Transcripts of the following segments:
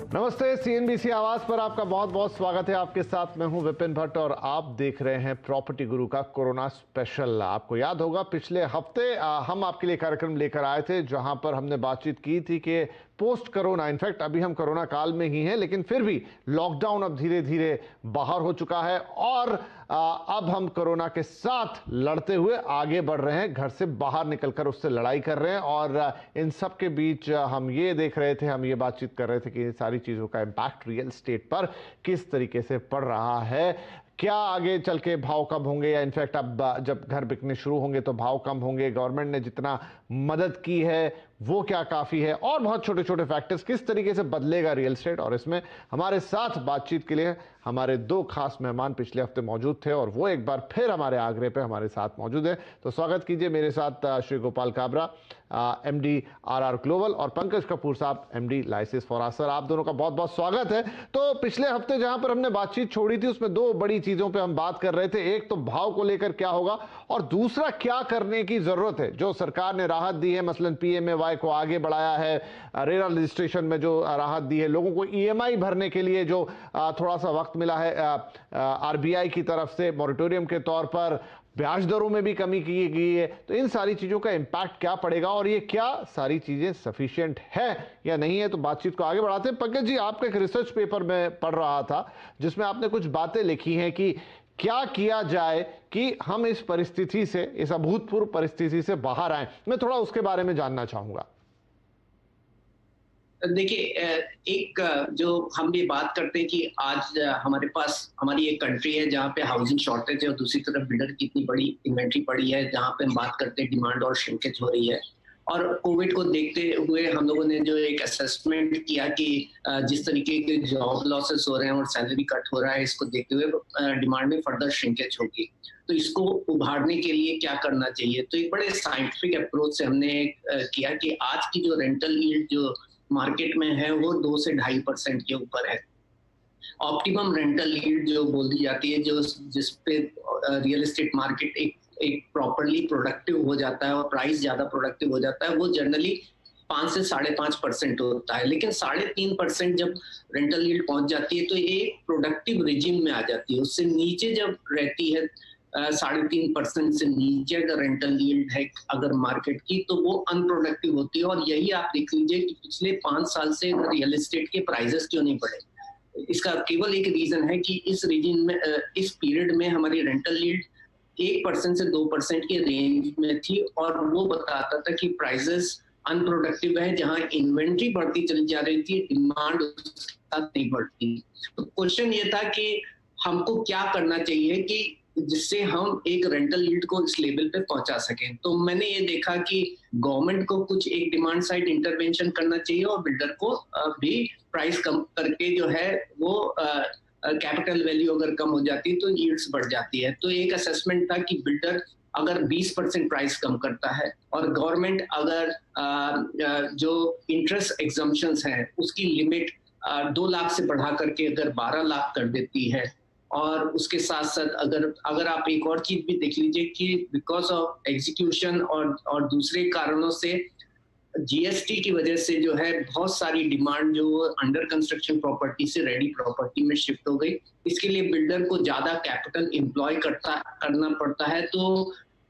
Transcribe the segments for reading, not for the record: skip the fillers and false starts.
नमस्ते, सीएनबीसी आवाज पर आपका बहुत बहुत स्वागत है। आपके साथ मैं हूं विपिन भट्ट और आप देख रहे हैं प्रॉपर्टी गुरु का कोरोना स्पेशल। आपको याद होगा पिछले हफ्ते हम आपके लिए कार्यक्रम लेकर आए थे जहां पर हमने बातचीत की थी कि पोस्ट कोरोना, इनफैक्ट अभी हम कोरोना काल में ही हैं, लेकिन फिर भी लॉकडाउन अब धीरे धीरे बाहर हो चुका है और अब हम कोरोना के साथ लड़ते हुए आगे बढ़ रहे हैं, घर से बाहर निकलकर उससे लड़ाई कर रहे हैं। और इन सब के बीच हम ये देख रहे थे, हम ये बातचीत कर रहे थे कि सारी चीज़ों का इम्पैक्ट रियल एस्टेट पर किस तरीके से पड़ रहा है, क्या आगे चल के भाव कम होंगे या इनफैक्ट अब जब घर बिकने शुरू होंगे तो भाव कम होंगे, गवर्नमेंट ने जितना मदद की है वो क्या काफ़ी है, और बहुत छोटे छोटे फैक्टर्स, किस तरीके से बदलेगा रियल एस्टेट। और इसमें हमारे साथ बातचीत के लिए हमारे दो खास मेहमान पिछले हफ्ते मौजूद थे और वो एक बार फिर हमारे आग्रह पे हमारे साथ मौजूद है। तो स्वागत कीजिए मेरे साथ Shri Gopal Kabra, MD RR global, और पंकज कपूर साहब, एमडी लाइसेंस फॉर। सर, आप दोनों का बहुत बहुत स्वागत है। तो पिछले हफ्ते जहां पर हमने बातचीत छोड़ी थी उसमें दो बड़ी चीजों पे हम बात कर रहे थे। एक तो भाव को लेकर क्या होगा और दूसरा क्या करने की जरूरत है। जो सरकार ने राहत दी है, मसलन पीएमएवाई को आगे बढ़ाया है, रेरा रजिस्ट्रेशन में जो राहत दी है, लोगों को ईएमआई भरने के लिए जो थोड़ा सा वक्त मिला है आरबीआई की तरफ से मॉरिटोरियम के तौर पर, ब्याज दरों में भी कमी की गई है, तो इन सारी चीजों का इंपैक्ट क्या पड़ेगा और ये क्या सारी चीजें सफिशिएंट है या नहीं है। तो बातचीत को आगे बढ़ाते हैं। पंकज जी, आपका एक रिसर्च पेपर में पढ़ रहा था जिसमें आपने कुछ बातें लिखी हैं कि क्या किया जाए कि हम इस परिस्थिति से, इस अभूतपूर्व परिस्थिति से बाहर आए। मैं थोड़ा उसके बारे में जानना चाहूंगा। देखिए, एक जो हम ये बात करते हैं कि आज हमारे पास हमारी एक कंट्री है जहाँ पे हाउसिंग शॉर्टेज है और दूसरी तरफ बिल्डर की इतनी बड़ी इन्वेंट्री पड़ी है, जहाँ पे हम बात करते हैं डिमांड और श्रिंकेज हो रही है। और कोविड को देखते हुए हम लोगों ने जो एक असेसमेंट किया कि जिस तरीके के जॉब लॉसेस हो रहे हैं और सैलरी कट हो रहा है, इसको देखते हुए डिमांड में फर्दर श्रिंकेज होगी। तो इसको उभारने के लिए क्या करना चाहिए, तो एक बड़े साइंटिफिक अप्रोच से हमने किया कि आज की जो रेंटल यील्ड जो मार्केट में है वो 2 से 2.5% के ऊपर है। ऑप्टिमम रेंटल यील्ड जो बोल दी जाती है, जो जिस पे रियल एस्टेट मार्केट एक प्रॉपर्ली प्रोडक्टिव हो जाता है और प्राइस ज्यादा प्रोडक्टिव हो जाता है, वो जनरली 5 से 5.5% होता है। लेकिन 3.5% जब रेंटल यील्ड पहुंच जाती है तो ये प्रोडक्टिव रिजिम में आ जाती है। उससे नीचे जब रहती है 3.5% से नीचे अगर रेंटल यील्ड है अगर मार्केट की, तो वो अनप्रोडक्टिव होती है। और यही आप देख लीजिए कि पिछले 5 साल से रियल एस्टेट के प्राइसेस क्यों नहीं बढ़े। इसका केवल एक रीजन है कि इस रीजन में, इस पीरियड में हमारी रेंटल यील्ड 1% से 2% के रेंज में थी और वो बताता था कि प्राइसेस अनप्रोडक्टिव है। जहां इन्वेंट्री बढ़ती चली जा रही थी, डिमांड उसके साथ नहीं बढ़ती। तो क्वेश्चन ये था कि हमको क्या करना चाहिए कि जिससे हम एक रेंटल यील्ड को इस लेवल पे पहुंचा सकें। तो मैंने ये देखा कि गवर्नमेंट को कुछ एक डिमांड साइड इंटरवेंशन करना चाहिए और बिल्डर को भी प्राइस कम करके जो है वो कैपिटल वैल्यू अगर कम हो जाती है तो यील्ड्स बढ़ जाती है। तो एक असेसमेंट था कि बिल्डर अगर 20% प्राइस कम करता है और गवर्नमेंट अगर जो इंटरेस्ट एग्जम्पशंस है उसकी लिमिट 2 लाख से बढ़ा करके अगर 12 लाख कर देती है, और उसके साथ साथ अगर आप एक और चीज भी देख लीजिए कि बिकॉज ऑफ एग्जीक्यूशन और दूसरे कारणों से जीएसटी की वजह से जो है बहुत सारी डिमांड जो अंडर कंस्ट्रक्शन प्रॉपर्टी से रेडी प्रॉपर्टी में शिफ्ट हो गई। इसके लिए बिल्डर को ज्यादा कैपिटल एम्प्लॉय करना पड़ता है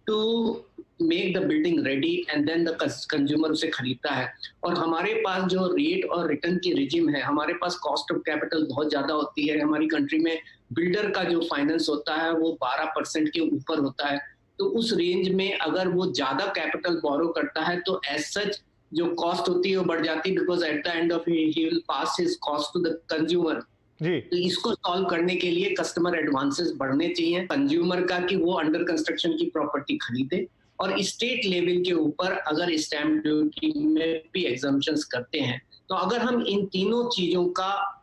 to make the building ready and then the consumer उसे खरीदता है। और हमारे पास जो रेट और रिटर्न की रिजिम है, हमारे पास कॉस्ट ऑफ कैपिटल बहुत ज्यादा होती है। हमारी कंट्री में बिल्डर का जो फाइनेंस होता है वो 12% के ऊपर होता है। तो उस रेंज में अगर वो ज्यादा कैपिटल बोरो करता है तो एज सच जो कॉस्ट होती है वो बढ़ जाती है, because at the end of he will pass his cost to the consumer. तो इसको सॉल्व करने के लिए कस्टमर एडवांसेस बढ़ने चाहिए कंज्यूमर का कि वो अंडर कंस्ट्रक्शन की प्रॉपर्टी खरीदे। और स्टेट लेवल के ऊपर अगर स्टैंप ड्यूटी में भी एग्जम्पशंस करते हैं, तो अगर हम इन तीनों चीजों का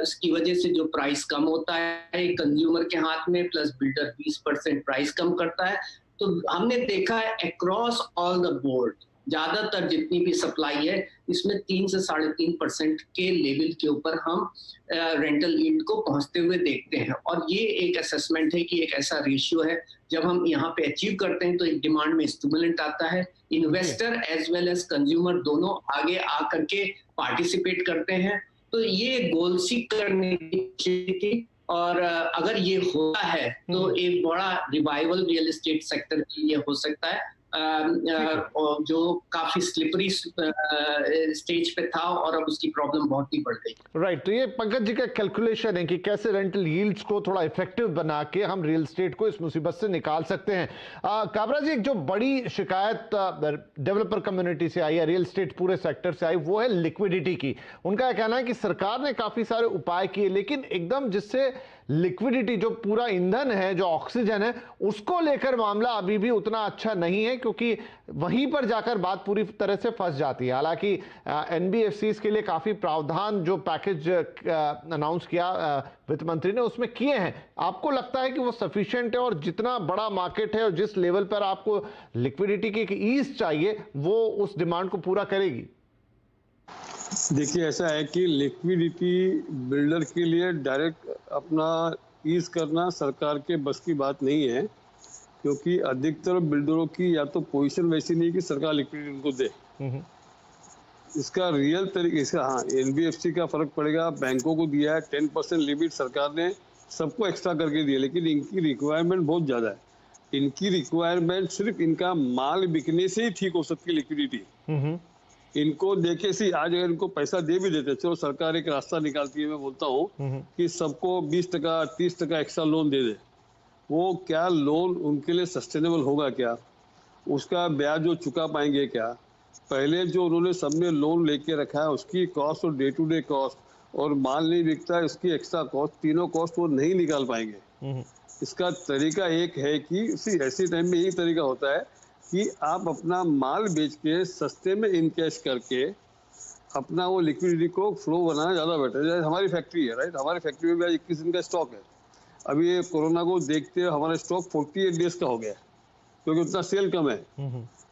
इसकी वजह से जो प्राइस कम होता है कंज्यूमर के हाथ में, प्लस बिल्डर 20% प्राइस कम करता है, तो हमने देखा है अक्रॉस ऑल द बोर्ड ज्यादातर जितनी भी सप्लाई है इसमें 3 से 3.5% के लेवल के ऊपर हम रेंटल यील्ड को पहुंचते हुए देखते हैं। और ये एक असेसमेंट है कि एक ऐसा रेशियो है जब हम यहाँ पे अचीव करते हैं तो एक डिमांड में स्टिमुलेंट आता है, investor as well as consumer दोनों आगे आकर के पार्टिसिपेट करते हैं तो ये गोल सीक करने की और अगर ये होता है तो एक बड़ा रिवाइवल रियल एस्टेट सेक्टर के लिए हो सकता है, और जो काफी स्लिपरी स्टेज पे था और अब उसकी प्रॉब्लम बहुत ही बढ़ गई। राइट, तो ये पंकज जी का कैलकुलेशन है कि कैसे रेंटल यील्ड्स को थोड़ा इफेक्टिव बना के हम रियल एस्टेट को इस मुसीबत से निकाल सकते हैं। काबरा जी, एक जो बड़ी शिकायत डेवलपर कम्युनिटी से आई है, रियल एस्टेट पूरे सेक्टर से आई, वो है लिक्विडिटी की। उनका यह कहना है कि सरकार ने काफी सारे उपाय किए, लेकिन एकदम जिससे लिक्विडिटी, जो पूरा ईंधन है, जो ऑक्सीजन है, उसको लेकर मामला अभी भी उतना अच्छा नहीं है, क्योंकि वहीं पर जाकर बात पूरी तरह से फंस जाती है। हालांकि एनबीएफसीज के लिए काफी प्रावधान, जो पैकेज अनाउंस किया वित्त मंत्री ने, उसमें किए हैं। आपको लगता है कि वो सफिशिएंट है, और जितना बड़ा मार्केट है और जिस लेवल पर आपको लिक्विडिटी की ईज चाहिए, वो उस डिमांड को पूरा करेगी? देखिए, ऐसा है कि लिक्विडिटी बिल्डर के लिए डायरेक्ट अपना ईज करना सरकार के बस की बात नहीं है, क्योंकि अधिकतर बिल्डरों की या तो पोजीशन वैसी नहीं कि सरकार लिक्विडिटी उनको दे। इसका रियल तरीके से, हाँ, एनबीएफसी का फर्क पड़ेगा, बैंकों को दिया है 10% लिमिट सरकार ने, सबको एक्स्ट्रा करके दिया, लेकिन इनकी रिक्वायरमेंट बहुत ज्यादा है। इनकी रिक्वायरमेंट सिर्फ इनका माल बिकने से ही ठीक हो सकती है लिक्विडिटी। इनको देखे सी, आज अगर इनको पैसा दे भी देते, चलो सरकार एक रास्ता निकालती है, मैं बोलता हूँ कि सबको 20% 30% एक्स्ट्रा लोन दे दे। वो क्या लोन उनके लिए सस्टेनेबल होगा क्या? उसका ब्याज जो चुका पाएंगे क्या? पहले जो उन्होंने सबने लोन लेके रखा है उसकी कॉस्ट और डे टू डे कॉस्ट और माल नहीं बिकता है उसकी एक्स्ट्रा कॉस्ट, तीनों कॉस्ट वो नहीं निकाल पाएंगे। इसका तरीका एक है कि ऐसे टाइम में यही तरीका होता है कि आप अपना माल बेच के सस्ते में इनकैश करके अपना वो लिक्विडिटी को फ्लो बनाना ज़्यादा बेटर है। हमारी फैक्ट्री है, राइट, हमारी फैक्ट्री में भी 21 दिन का स्टॉक है। अभी ये कोरोना को देखते हुए हमारा स्टॉक 48 डेज का हो गया, क्योंकि उतना सेल कम है।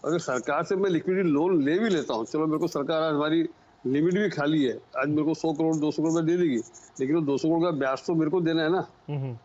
अगर सरकार से मैं लिक्विडिटी लोन ले भी लेता हूँ, चलो मेरे को सरकार आज हमारी लिमिट भी खाली है, आज मेरे को 100 करोड़ 200 करोड़ दे देगी, लेकिन वो 200 करोड़ का ब्याज तो मेरे को देना है ना।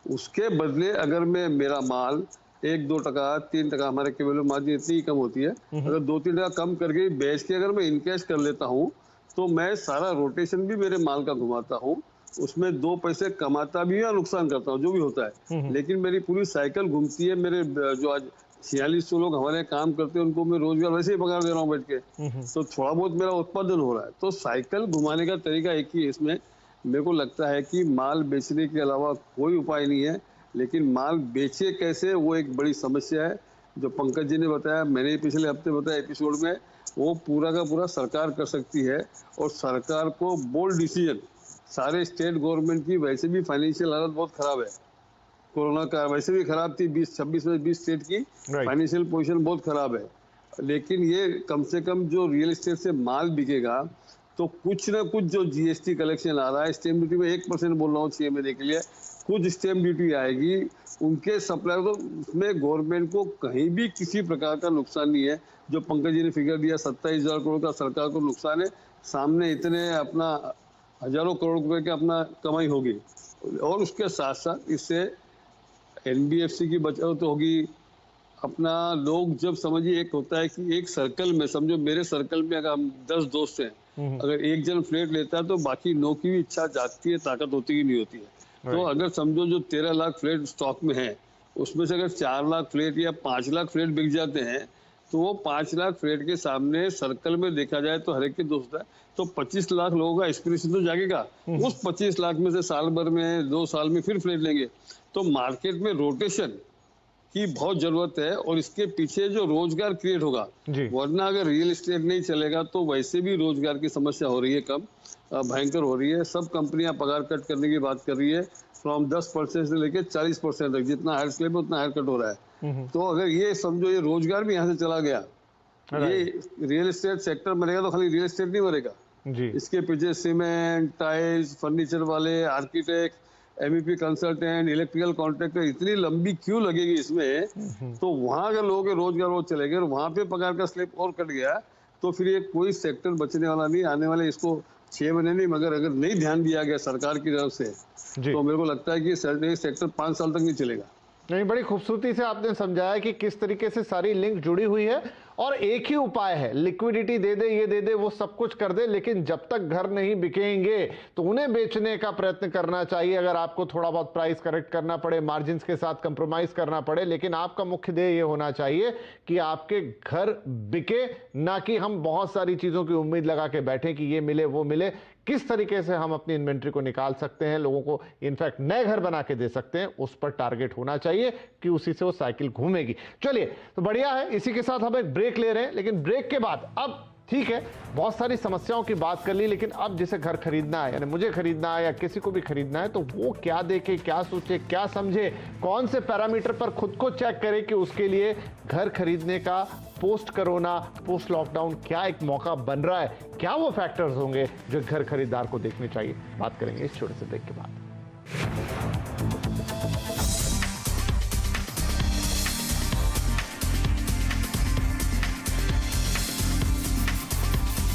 उसके बदले अगर मैं मेरा माल 1-2%, 3%, हमारे केवल मार्जिन इतनी ही कम होती है, अगर 2-3% कम करके बेच के अगर मैं इनकैश कर लेता हूँ, तो मैं सारा रोटेशन भी मेरे माल का घुमाता हूँ, उसमें 2 पैसे कमाता भी या नुकसान करता हूँ, जो भी होता है, लेकिन मेरी पूरी साइकिल घूमती है। मेरे जो आज 4600 लोग हमारे काम करते हैं, उनको मैं रोजगार वैसे ही पगार दे रहा हूँ बैठ के, तो थोड़ा बहुत मेरा उत्पादन हो रहा है। तो साइकिल घुमाने का तरीका एक ही है। इसमें मेरे को लगता है कि माल बेचने के अलावा कोई उपाय नहीं है, लेकिन माल बेचे कैसे, वो एक बड़ी समस्या है। जो पंकज जी ने बताया, मैंने पिछले हफ्ते बताया एपिसोड में, वो पूरा का पूरा सरकार कर सकती है। और सरकार को बोल्ड डिसीजन, सारे स्टेट गवर्नमेंट की वैसे भी फाइनेंशियल हालत बहुत खराब है, कोरोना का वैसे भी खराब थी, 20-26 में 20 स्टेट की फाइनेंशियल पोजीशन बहुत खराब है। लेकिन ये कम से कम जो रियल एस्टेट से माल बिकेगा, तो कुछ ना कुछ जो जीएसटी कलेक्शन आ रहा है, स्टैम्प ड्यूटी में 1% बोल रहा हूँ 6 महीने के लिए, कुछ स्टैम्प ड्यूटी आएगी उनके सप्लायर, तो उसमें गवर्नमेंट को कहीं भी किसी प्रकार का नुकसान नहीं है। जो पंकज जी ने फिगर दिया 27,000 करोड़ का सरकार को नुकसान है, सामने इतने अपना हजारों करोड़ रुपए की अपना कमाई होगी। और उसके साथ साथ इससे एनबीएफसी की बचत होगी। अपना लोग जब समझिए, एक होता है कि एक सर्कल में, समझो मेरे सर्कल में अगर हम 10 दोस्त हैं, अगर एक जन फ्लैट लेता है तो बाकी 9 की भी इच्छा जागती है, ताकत होती ही नहीं होती है। तो अगर समझो जो 13 लाख फ्लैट स्टॉक में है, उसमें से अगर 4 लाख फ्लैट या 5 लाख फ्लैट बिक जाते हैं, तो वो 5 लाख फ्लैट के सामने सर्कल में देखा जाए तो हर एक के दोस्त है, तो 25 लाख लोगों का एस्पिरेशन तो जागेगा। उस 25 लाख में से साल भर में 2 साल में फिर फ्लैट लेंगे, तो मार्केट में रोटेशन की बहुत जरूरत है। और इसके पीछे जो रोजगार क्रिएट होगा, वरना अगर रियल एस्टेट नहीं चलेगा तो वैसे भी रोजगार की समस्या हो रही है, कम भयंकर हो रही है। सब कंपनियां पगार कट करने की बात कर रही है, फ्रॉम 10% से लेकर 40% तक, जितना हायर स्लैब है उतना हायर कट हो रहा है। तो अगर ये समझो ये रोजगार भी यहाँ से चला गया, ये रियल एस्टेट सेक्टर मरेगा, तो खाली रियल एस्टेट नहीं मरेगा, इसके पीछे सीमेंट, टाइल्स, फर्नीचर वाले, architect, MEP consultant, electrical contractor, इतनी लंबी क्यू लगेगी इसमें। तो वहां अगर लोगों के रोजगार वो चले गए और वहां पे पगार का स्लैब और कट गया, तो फिर ये कोई सेक्टर बचने वाला नहीं। आने वाले इसको 6 महीने नहीं, मगर अगर नहीं ध्यान दिया गया सरकार की तरफ से, तो मेरे को लगता है कि सेक्टर 5 साल तक नहीं चलेगा। नहीं, बड़ी खूबसूरती से आपने समझाया कि किस तरीके से सारी लिंक जुड़ी हुई है और एक ही उपाय है, लिक्विडिटी दे दे, ये दे दे, वो सब कुछ कर दे, लेकिन जब तक घर नहीं बिकेंगे तो उन्हें बेचने का प्रयत्न करना चाहिए। अगर आपको थोड़ा बहुत प्राइस करेक्ट करना पड़े, मार्जिन्स के साथ कंप्रोमाइज करना पड़े, लेकिन आपका मुख्य ध्येय ये होना चाहिए कि आपके घर बिके, ना कि हम बहुत सारी चीजों की उम्मीद लगा के बैठे कि ये मिले वो मिले। किस तरीके से हम अपनी इन्वेंट्री को निकाल सकते हैं, लोगों को इनफैक्ट नए घर बना के दे सकते हैं, उस पर टारगेट होना चाहिए कि उसी से वो साइकिल घूमेगी। चलिए, तो बढ़िया है। इसी के साथ हम एक ब्रेक ले रहे हैं, लेकिन ब्रेक के बाद अब ठीक है, बहुत सारी समस्याओं की बात कर ली, लेकिन अब जिसे घर खरीदना है, यानी मुझे खरीदना है या किसी को भी खरीदना है, तो वो क्या देखे, क्या सोचे, क्या समझे, कौन से पैरामीटर पर खुद को चेक करे कि उसके लिए घर खरीदने का पोस्ट कोरोना, पोस्ट लॉकडाउन क्या एक मौका बन रहा है, क्या वो फैक्टर्स होंगे जो घर खरीदार को देखने चाहिए। बात करेंगे इस छोटे से ब्रेक के बाद।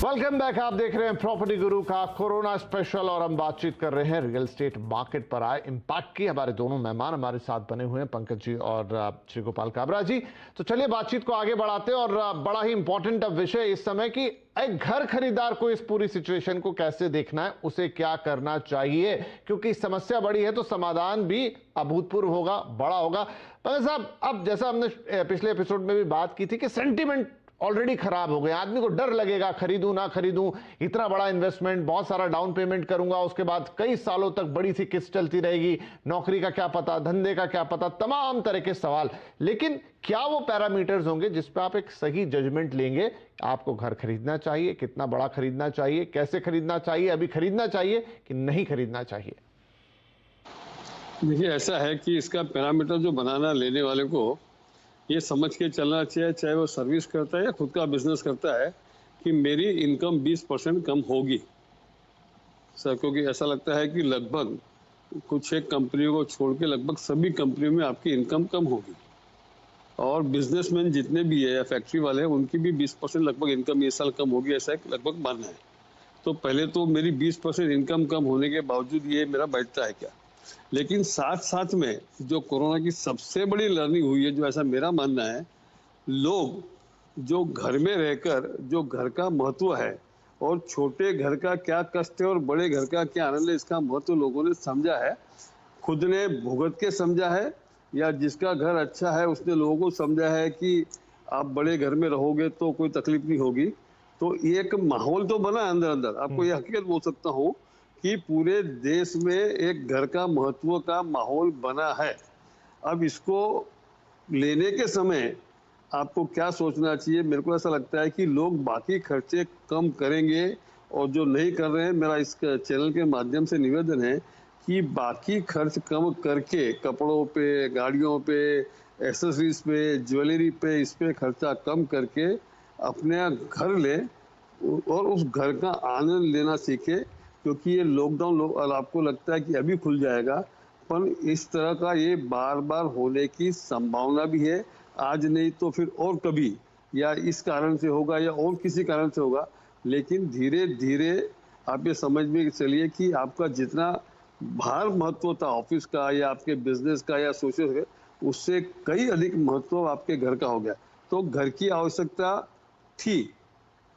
Welcome back. आप देख रहे हैं प्रॉपर्टी गुरु का कोरोना स्पेशल और हम बातचीत कर रहे हैं रियल एस्टेट मार्केट पर आए इंपैक्ट की। हमारे दोनों मेहमान हमारे साथ बने हुए हैं, पंकज जी और श्री गोपाल काबरा जी। तो चलिए बातचीत को आगे बढ़ाते हैं और बड़ा ही इंपॉर्टेंट विषय इस समय कि एक घर खरीदार को इस पूरी सिचुएशन को कैसे देखना है, उसे क्या करना चाहिए, क्योंकि समस्या बड़ी है तो समाधान भी अभूतपूर्व होगा, बड़ा होगा। पंकज साहब, अब जैसा हमने पिछले एपिसोड में भी बात की थी कि सेंटीमेंट ऑलरेडी खराब हो गए, आदमी को डर लगेगा खरीदूं ना खरीदूं, इतना बड़ा इन्वेस्टमेंट, बहुत सारा डाउन पेमेंट करूंगा, उसके बाद कई सालों तक बड़ी सी किस्त चलती रहेगी, नौकरी का क्या पता, धंधे का क्या पता, तमाम तरह के सवाल। लेकिन क्या वो पैरामीटर्स होंगे जिस पे आप एक सही जजमेंट लेंगे, आपको घर खरीदना चाहिए, कितना बड़ा खरीदना चाहिए, कैसे खरीदना चाहिए, अभी खरीदना चाहिए कि नहीं खरीदना चाहिए? देखिए, ऐसा है कि इसका पैरामीटर जो बनाना लेने वाले को ये समझ के चलना चाहिए, चाहे वो सर्विस करता है या खुद का बिजनेस करता है, कि मेरी इनकम 20% कम होगी सर। क्योंकि ऐसा लगता है कि लगभग कुछ एक कंपनियों को छोड़ के लगभग सभी कंपनियों में आपकी इनकम कम होगी, और बिजनेसमैन जितने भी है या फैक्ट्री वाले हैं उनकी भी 20% लगभग इनकम ये साल कम होगी, ऐसा एक लगभग मानना है। तो पहले तो मेरी 20% इनकम कम होने के बावजूद ये मेरा बैठता है क्या? लेकिन साथ साथ में जो कोरोना की सबसे बड़ी लर्निंग हुई है, जो ऐसा मेरा मानना है, लोग जो घर में रहकर जो घर का महत्व है और छोटे घर का क्या कष्ट है और बड़े घर का क्या आनंद है, इसका महत्व लोगों ने समझा है, खुद ने भुगत के समझा है, या जिसका घर अच्छा है उसने लोगों को समझा है कि आप बड़े घर में रहोगे तो कोई तकलीफ नहीं होगी। तो एक माहौल तो बना अंदर अंदर। आपको यह हकीकत बोल सकता हूँ कि पूरे देश में एक घर का महत्व का माहौल बना है। अब इसको लेने के समय आपको क्या सोचना चाहिए? मेरे को ऐसा लगता है कि लोग बाकी खर्चे कम करेंगे, और जो नहीं कर रहे हैं, मेरा इस चैनल के माध्यम से निवेदन है कि बाकी खर्च कम करके कपड़ों पे, गाड़ियों पे, एक्सेसरीज पे, ज्वेलरी पे, इस पे खर्चा कम करके अपने घर ले और उस घर का आनंद लेना सीखे। क्योंकि ये लॉकडाउन आपको लगता है कि अभी खुल जाएगा, पर इस तरह का ये बार बार होने की संभावना भी है। आज नहीं तो फिर और कभी, या इस कारण से होगा या और किसी कारण से होगा। लेकिन धीरे धीरे आप ये समझ में चलिए कि आपका जितना बाहर महत्व था ऑफिस का या आपके बिजनेस का या सोशल का, उससे कई अधिक महत्व आपके घर का हो गया। तो घर की आवश्यकता थी,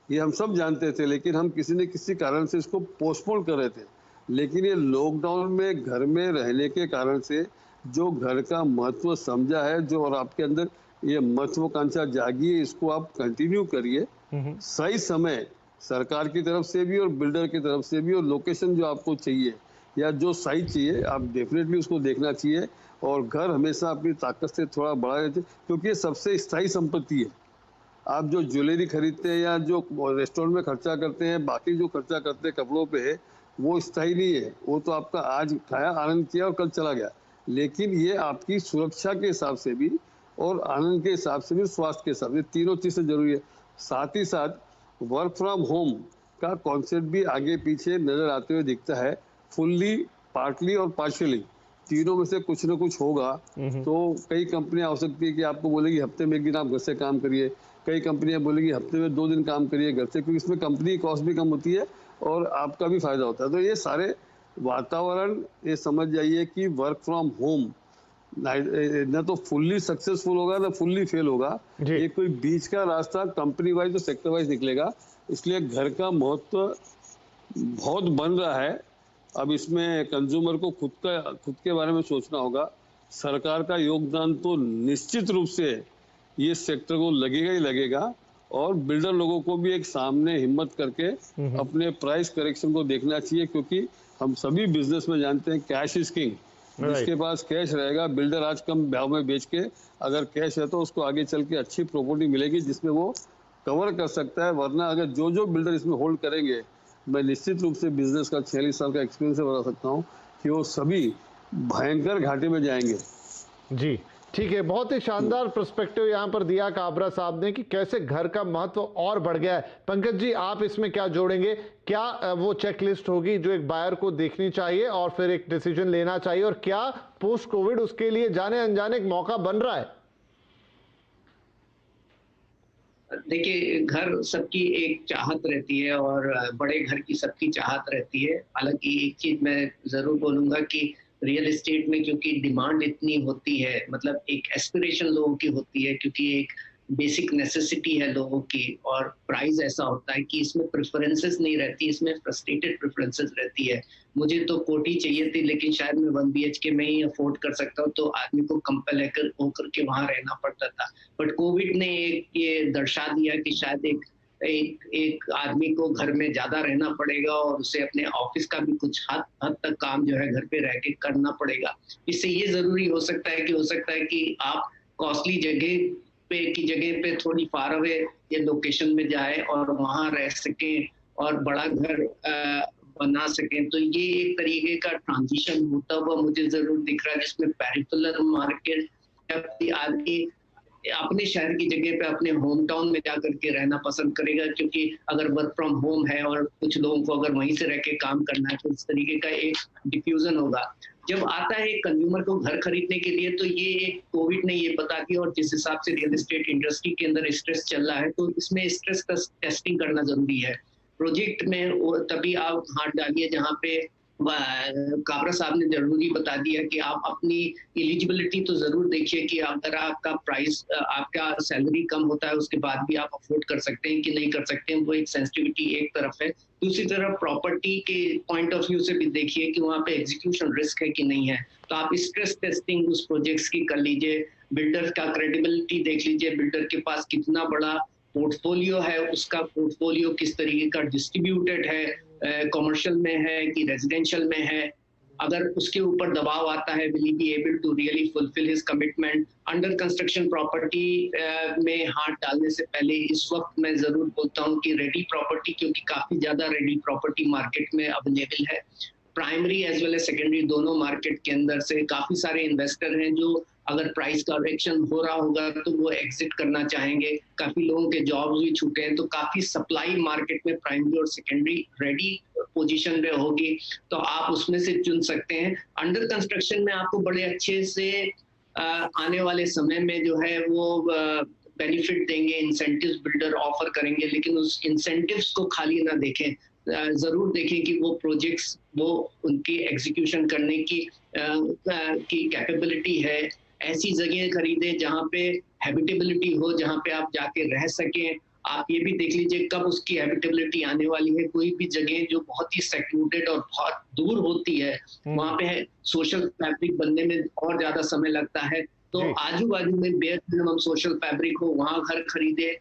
ये हम सब जानते थे, लेकिन हम किसी न किसी कारण से इसको पोस्टपोन कर रहे थे। लेकिन ये लॉकडाउन में घर में रहने के कारण से जो घर का महत्व समझा है, जो और आपके अंदर ये महत्वाकांक्षा जागी है, इसको आप कंटिन्यू करिए। सही समय सरकार की तरफ से भी और बिल्डर की तरफ से भी, और लोकेशन जो आपको चाहिए या जो साइज चाहिए, आप डेफिनेटली उसको देखना चाहिए। और घर हमेशा अपनी ताकत से थोड़ा बढ़ा, क्योंकि ये सबसे स्थायी संपत्ति है। आप जो ज्वेलरी खरीदते हैं या जो रेस्टोरेंट में खर्चा करते हैं, बाकी जो खर्चा करते हैं कपड़ों पे, वो स्थायी नहीं है। वो तो आपका आज खाया, आनंद किया और कल चला गया। लेकिन ये आपकी सुरक्षा के हिसाब से भी और आनंद के हिसाब से भी, स्वास्थ्य के हिसाब से, तीनों चीज़ें जरूरी है। साथ ही साथ वर्क फ्रॉम होम का कॉन्सेप्ट भी आगे पीछे नजर आते हुए दिखता है। फुल्ली, पार्टली और पार्शियली, तीनों में से कुछ ना कुछ होगा। तो कई कंपनियां हो सकती है कि आपको बोलेगी हफ्ते में एक दिन आप घर से काम करिए, कई कंपनियां बोलेगी हफ्ते में 2 दिन काम करिए घर से, क्योंकि इसमें कंपनी कॉस्ट भी कम होती है और आपका भी फायदा होता है। तो ये सारे वातावरण ये समझ जाइए कि वर्क फ्रॉम होम ना तो फुल्ली सक्सेसफुल होगा ना फुल्ली फेल होगा। जी। ये कोई बीच का रास्ता कंपनी वाइज और सेक्टर वाइज निकलेगा। इसलिए घर का महत्व बहुत बन रहा है। अब इसमें कंज्यूमर को खुद के बारे में सोचना होगा। सरकार का योगदान तो निश्चित रूप से ये सेक्टर को लगेगा ही लगेगा, और बिल्डर लोगों को भी एक सामने हिम्मत करके अपने प्राइस करेक्शन को देखना चाहिए, क्योंकि हम सभी बिजनेस में जानते हैं कैश इज किंग। जिसके पास कैश रहेगा, बिल्डर आज कम भाव में बेच के अगर कैश है तो उसको आगे चल के अच्छी प्रॉपर्टी मिलेगी जिसमें वो कवर कर सकता है। वरना अगर जो बिल्डर इसमें होल्ड करेंगे, मैं निश्चित रूप से बिजनेस का 46 साल का एक्सपीरियंस से बता सकता हूँ कि वो सभी भयंकर घाटे में जाएंगे। जी ठीक है, बहुत ही शानदार पर्सपेक्टिव यहाँ पर दिया काबरा साहब ने कि कैसे घर का महत्व और बढ़ गया है। पंकज जी, आप इसमें क्या जोड़ेंगे? क्या वो चेकलिस्ट होगी जो एक बायर को देखनी चाहिए और फिर एक डिसीजन लेना चाहिए, और क्या पोस्ट कोविड उसके लिए जाने अनजाने एक मौका बन रहा है? देखिए, घर सबकी एक चाहत रहती है और बड़े घर की सबकी चाहत रहती है। हालांकि एक चीज मैं जरूर बोलूंगा कि रियल एस्टेट में क्योंकि डिमांड इतनी होती है, मतलब एक एस्पिरेशन लोगों की होती है, क्योंकि एक बेसिक नेसेसिटी है लोगों की, और प्राइस ऐसा होता है कि इसमें प्रेफरेंसेस नहीं रहती, इसमें फ्रस्ट्रेटेड प्रेफरेंसेस रहती है। मुझे तो कोठी चाहिए थी लेकिन शायद मैं 1 BHK में ही अफोर्ड कर सकता हूँ, तो आदमी को कंपेल होकर के वहां रहना पड़ता था। बट कोविड ने एक ये दर्शा दिया कि शायद एक आदमी को घर में ज्यादा रहना पड़ेगा और उसे अपने ऑफिस का भी कुछ हद तक काम जो है घर पे रह के करना पड़ेगा। इससे ये जरूरी हो सकता है कि आप कॉस्टली जगह पे थोड़ी फार अवे ये लोकेशन में जाए और वहां रह सके और बड़ा घर बना सकें। तो ये एक तरीके का ट्रांजिशन होता हुआ मुझे जरूर दिख रहा है, जिसमें पेरिफेरल मार्केट आदमी अपने शहर की जगह पे अपने होम टाउन में जाकर के रहना पसंद करेगा, क्योंकि अगर वर्क फ्रॉम होम है और कुछ लोगों को अगर वहीं से रह के काम करना है तो इस तरीके का एक डिफ्यूजन होगा। जब आता है कंज्यूमर को घर खरीदने के लिए, तो ये एक कोविड ने ये बता दिया, और जिस हिसाब से रियल एस्टेट इंडस्ट्री के अंदर स्ट्रेस चल रहा है, तो इसमें स्ट्रेस टेस्टिंग करना जरूरी है। प्रोजेक्ट में तभी आप हाथ डालिए जहाँ पे काबरा साहब ने जरूरी बता दिया कि आप अपनी एलिजिबिलिटी तो जरूर देखिए कि अगर आपका प्राइस, आपका सैलरी कम होता है उसके बाद भी आप अफोर्ड कर सकते हैं कि नहीं कर सकते हैं, वो एक सेंसिटिविटी एक तरफ है। दूसरी तरफ प्रॉपर्टी के पॉइंट ऑफ व्यू से भी देखिए कि वहाँ पे एग्जीक्यूशन रिस्क है कि नहीं है। तो आप स्ट्रेस टेस्टिंग उस प्रोजेक्ट्स की कर लीजिए, बिल्डर का क्रेडिबिलिटी देख लीजिए, बिल्डर के पास कितना बड़ा पोर्टफोलियो है, उसका पोर्टफोलियो किस तरीके का डिस्ट्रीब्यूटेड है, कमर्शियल में है कि रेजिडेंशियल में है। अगर उसके ऊपर दबाव आता है, will he be able to really fulfil his commitment. Under construction property में हाथ डालने से पहले इस वक्त मैं जरूर बोलता हूँ कि रेडी प्रॉपर्टी, क्योंकि काफी ज्यादा रेडी प्रॉपर्टी मार्केट में अवेलेबल है, primary as well as secondary दोनों मार्केट के अंदर से काफी सारे इन्वेस्टर हैं जो अगर प्राइस करेक्शन हो रहा होगा तो वो एग्जिट करना चाहेंगे। काफी लोगों के जॉब्स भी छूटे हैं, तो काफी सप्लाई मार्केट में प्राइमरी और सेकेंडरी रेडी पोजीशन पे होगी, तो आप उसमें से चुन सकते हैं। अंडर कंस्ट्रक्शन में आपको बड़े अच्छे से आने वाले समय में जो है वो बेनिफिट देंगे, इंसेंटिव्स बिल्डर ऑफर करेंगे, लेकिन उस इंसेंटिव्स को खाली ना देखें, जरूर देखें कि वो प्रोजेक्ट्स, वो उनकी एग्जीक्यूशन करने की कैपेबिलिटी है। ऐसी जगह खरीदें जहाँ पे हैबिटेबिलिटी हो, जहाँ पे आप जाके रह सकें। आप ये भी देख लीजिए कब उसकी हैबिटेबिलिटी आने वाली है। कोई भी जगह जो बहुत ही सेक्लूडेड और बहुत दूर होती है, वहाँ पे सोशल फैब्रिक बनने में और ज्यादा समय लगता है। तो आजू बाजू में बेयर मिनिमम सोशल फैब्रिक हो, वहाँ घर खरीदे,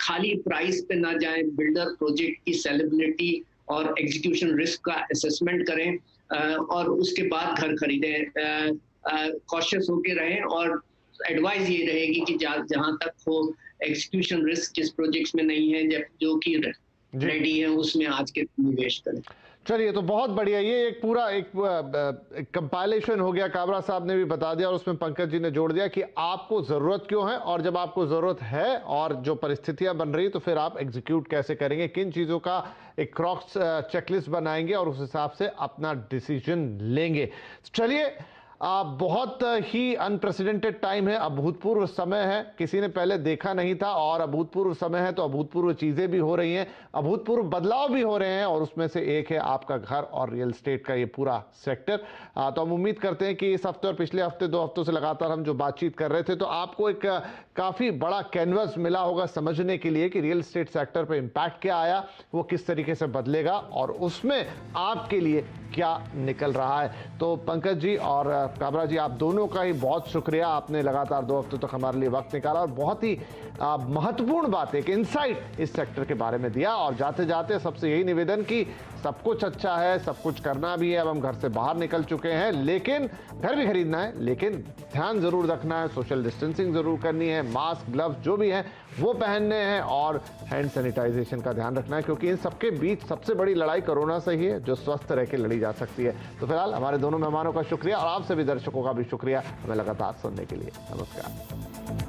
खाली प्राइस पे ना जाए, बिल्डर प्रोजेक्ट की सेलेबिलिटी और एग्जीक्यूशन रिस्क का असेसमेंट करें और उसके बाद घर खरीदें। कॉशियस होके रहें, और एडवाइस ये रहेगी कि जहां तक हो एग्जीक्यूशन रिस्क जिस प्रोजेक्ट्स में नहीं है, जब जो कि रेडी है उसमें आज के निवेश करें। चलिए, तो बहुत बढ़िया, ये एक पूरा एक कंपाइलेशन हो गया, काबरा साहब ने भी बता दिया और उसमें पंकज जी ने जोड़ दिया कि आपको ज़रूरत क्यों है, और जब आपको ज़रूरत है और जो परिस्थितियां बन रही तो फिर आप एग्जीक्यूट कैसे करेंगे, किन चीज़ों का एक क्रॉस चेकलिस्ट बनाएंगे और उस हिसाब से अपना डिसीजन लेंगे। चलिए, बहुत ही अनप्रेसिडेंटेड टाइम है, अभूतपूर्व समय है, किसी ने पहले देखा नहीं था और अभूतपूर्व समय है तो अभूतपूर्व चीजें भी हो रही हैं, अभूतपूर्व बदलाव भी हो रहे हैं और उसमें से एक है आपका घर और रियल एस्टेट का ये पूरा सेक्टर। तो हम उम्मीद करते हैं कि इस हफ्ते और पिछले हफ्ते 2 हफ्तों से लगातार हम जो बातचीत कर रहे थे तो आपको एक काफी बड़ा कैनवस मिला होगा समझने के लिए कि रियल एस्टेट सेक्टर पे इंपैक्ट क्या आया, वो किस तरीके से बदलेगा और उसमें आपके लिए क्या निकल रहा है। तो पंकज जी और काबरा जी, आप दोनों का ही बहुत शुक्रिया, आपने लगातार 2 हफ्तों तक हमारे लिए वक्त निकाला और बहुत ही महत्वपूर्ण बात, एक इंसाइट इस सेक्टर के बारे में दिया। और जाते जाते सबसे यही निवेदन कि सब कुछ अच्छा है, सब कुछ करना भी है, अब हम घर से बाहर निकल चुके हैं, लेकिन घर भी खरीदना है, लेकिन ध्यान जरूर रखना है, सोशल डिस्टेंसिंग जरूर करनी है, मास्क ग्लव्स जो भी है वो पहनने हैं और हैंड सैनिटाइजेशन का ध्यान रखना है, क्योंकि इन सबके बीच सबसे बड़ी लड़ाई कोरोना से ही है जो स्वस्थ रह के लड़ी जा सकती है। तो फिलहाल हमारे दोनों मेहमानों का शुक्रिया और आप सभी दर्शकों का भी शुक्रिया हमें लगातार सुनने के लिए। नमस्कार।